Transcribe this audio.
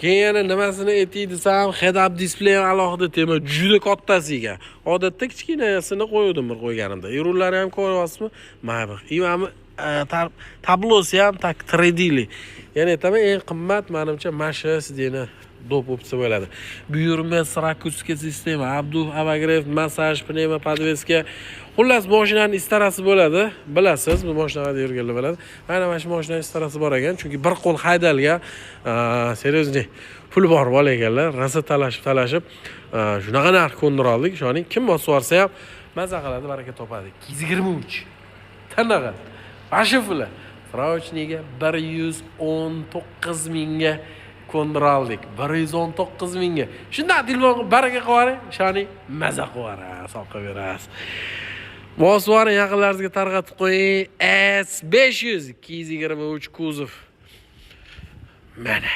Keyin yana nimasini aytay desam, head up display alohida tema, juda kattasi ekan. Odatda kichkinasini qo'ydim bir qo'yganimda. Rullari ham ko'ryapsizmi? Mana bu. Tablosi ham tak 3D li. Ya'ni aytaman, eng qimmat menimcha masha sideni dop opsiya bo'ladi. Buyurma akustika sistema, abduh, abagrev, massaj, pnevma, podveska. Xullas, mashinaning istarasi bo'ladi. Bilasiz, bu mashinada yurganlar biladi. Mana shu mashinaning istarasi bor ekan, chunki bir qo'l haydalgan, seryozni pul bor bo'lar ekanlar. Rosa talashib, shunaqa narx ko'ndira oldik. Ishoning, kim bosib yuborsa ham maza qiladi, baraka topadi. 223. Tanaqa. Ashiflar. Srochniga 119 mingga ko'ndira oldik. 119 mingga. Shunday dilbon baraka qilib, ishoning, maza qilib, soqqa berasiz. Bosvarni yaqinlaringizga tarqatib qo'ying. S500 223 kuzov. Mana